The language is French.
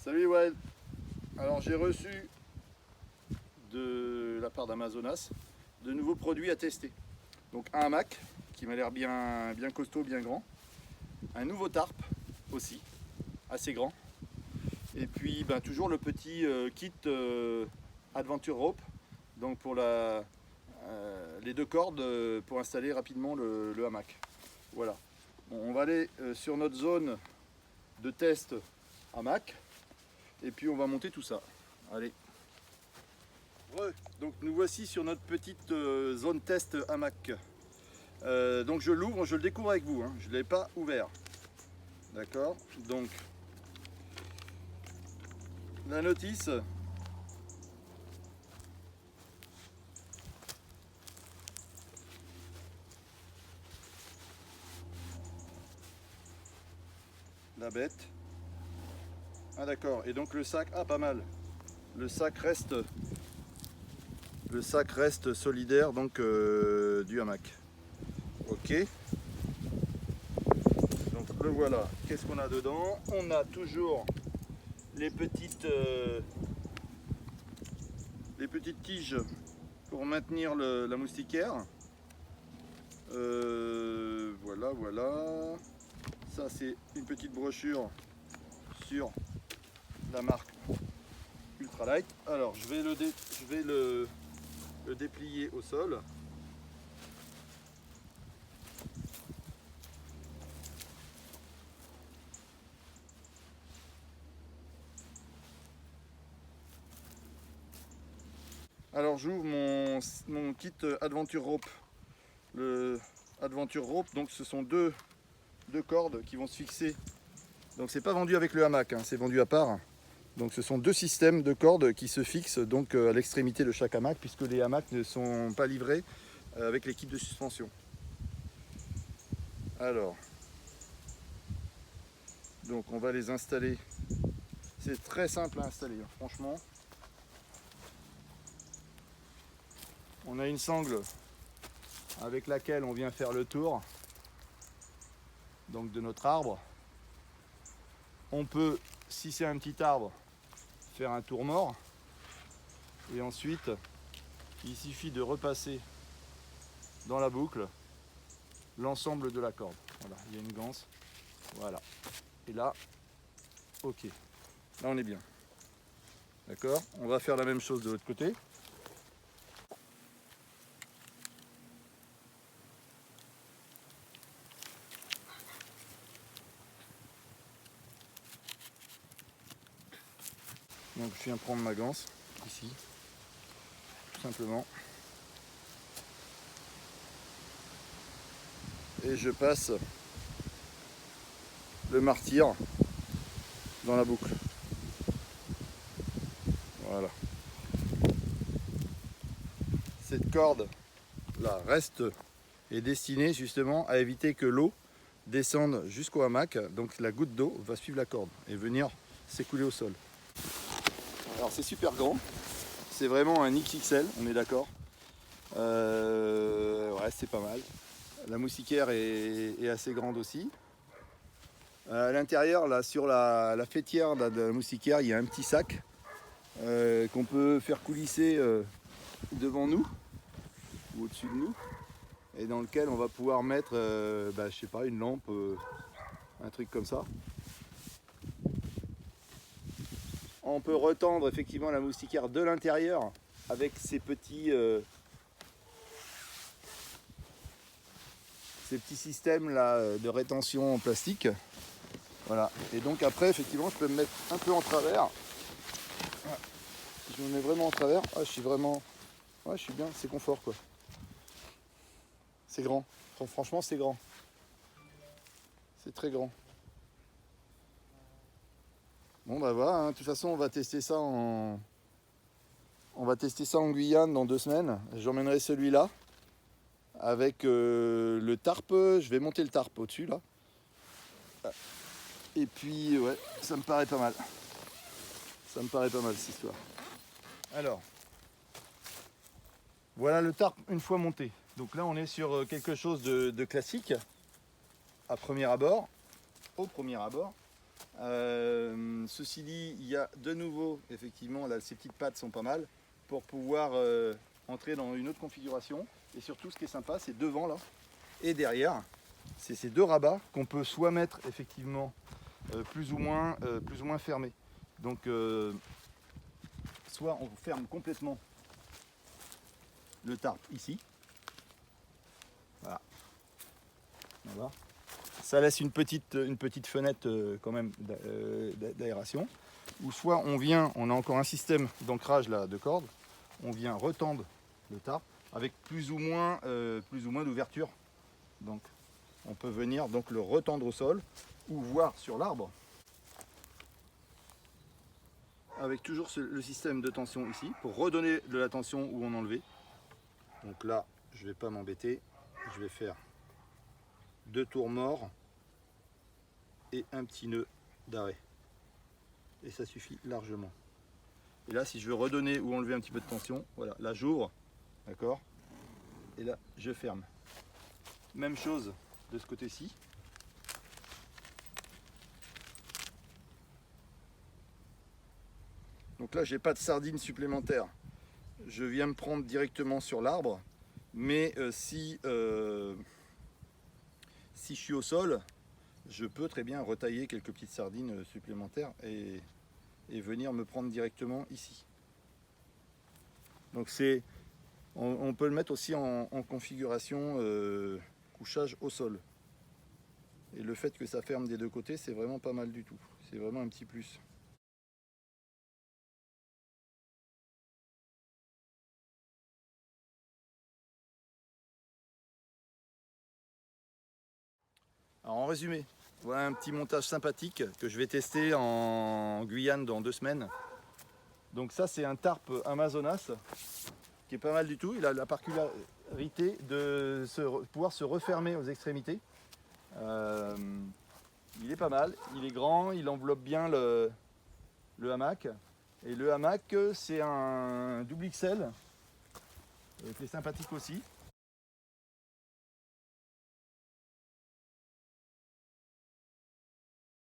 Salut Well. Alors j'ai reçu de la part d'Amazonas de nouveaux produits à tester. Donc un hamac qui m'a l'air bien costaud, bien grand. Un nouveau tarp aussi, assez grand. Et puis toujours le petit kit Adventure Rope. Donc pour les deux cordes pour installer rapidement le hamac. Voilà. Bon, on va aller sur notre zone de test hamac. Et puis on va monter tout ça. Allez. Ouais, donc nous voici sur notre petite zone test hamac. Donc je l'ouvre, je le découvre avec vous, hein. Je ne l'ai pas ouvert. D'accord. Donc la notice. La bête. Ah d'accord. Et donc le sac, ah pas mal. Le sac reste solidaire donc du hamac. Ok. Donc le voilà. Qu'est-ce qu'on a dedans? On a toujours les petites tiges pour maintenir la moustiquaire. Voilà. Ça c'est une petite brochure sur la marque Ultralight. Alors je vais le déplier au sol. Alors j'ouvre mon kit Adventure Rope. Le Adventure Rope, donc ce sont deux cordes qui vont se fixer. Donc c'est pas vendu avec le hamac, hein, c'est vendu à part. Donc ce sont deux systèmes de cordes qui se fixent donc à l'extrémité de chaque hamac, puisque les hamacs ne sont pas livrés avec les kits de suspension. Alors, donc on va les installer. C'est très simple à installer, hein, franchement. On a une sangle avec laquelle on vient faire le tour donc de notre arbre. On peut, si c'est un petit arbre, faire un tour mort. Et ensuite, il suffit de repasser dans la boucle l'ensemble de la corde. Voilà, il y a une ganse. Voilà. Et là, ok. Là, on est bien. D'accord? On va faire la même chose de l'autre côté. Donc je viens prendre ma ganse, ici, tout simplement. Et je passe le martyr dans la boucle. Voilà. Cette corde là est destinée justement à éviter que l'eau descende jusqu'au hamac. Donc la goutte d'eau va suivre la corde et venir s'écouler au sol. Alors c'est super grand, c'est vraiment un XXL, on est d'accord. Ouais, c'est pas mal. La moustiquaire est assez grande aussi. À l'intérieur, là, sur la fêtière de la moustiquaire, il y a un petit sac qu'on peut faire coulisser devant nous ou au-dessus de nous, et dans lequel on va pouvoir mettre, je sais pas, une lampe, un truc comme ça. On peut retendre effectivement la moustiquaire de l'intérieur avec ces petits systèmes là de rétention en plastique. Voilà. Et donc après effectivement je peux me mettre un peu en travers. Si je me mets vraiment en travers, je suis vraiment. Ouais, je suis bien, c'est confort quoi. C'est grand. Franchement c'est grand. C'est très grand. Bon voilà, hein. De toute façon on va tester ça en Guyane dans 2 semaines. J'emmènerai celui-là avec le tarp. Je vais monter le tarp au-dessus là. Et puis ouais, ça me paraît pas mal. Ça me paraît pas mal cette histoire. Alors, voilà le tarp une fois monté. Donc là on est sur quelque chose de classique à premier abord, au premier abord. Ceci dit, il y a de nouveau, effectivement, là, ces petites pattes sont pas mal pour pouvoir entrer dans une autre configuration. Et surtout, ce qui est sympa, c'est devant là et derrière, c'est ces deux rabats qu'on peut soit mettre effectivement plus ou moins fermés. Donc, soit on ferme complètement le tarp ici. Voilà. Voilà. Ça laisse une petite fenêtre quand même d'aération. Ou soit on a encore un système d'ancrage là de cordes, on vient retendre le tarp avec plus ou moins d'ouverture. Donc on peut venir donc le retendre au sol ou voir sur l'arbre avec toujours le système de tension ici pour redonner de la tension où on enlevait. Donc là, je ne vais pas m'embêter, je vais faire 2 tours morts et un petit nœud d'arrêt. Et ça suffit largement. Et là, si je veux redonner ou enlever un petit peu de tension, voilà, là j'ouvre, d'accord, et là je ferme. Même chose de ce côté-ci. Donc là, j'ai pas de sardine supplémentaire. Je viens me prendre directement sur l'arbre, mais si je suis au sol, je peux très bien retailler quelques petites sardines supplémentaires et venir me prendre directement ici. Donc on peut le mettre aussi en configuration couchage au sol. Et le fait que ça ferme des deux côtés, c'est vraiment pas mal du tout. C'est vraiment un petit plus. Alors en résumé, voilà un petit montage sympathique que je vais tester en Guyane dans 2 semaines. Donc ça, c'est un tarp Amazonas qui est pas mal du tout. Il a la particularité de pouvoir se refermer aux extrémités. Il est pas mal, il est grand, il enveloppe bien le hamac. Et le hamac, c'est un double XL, qui est sympathique aussi.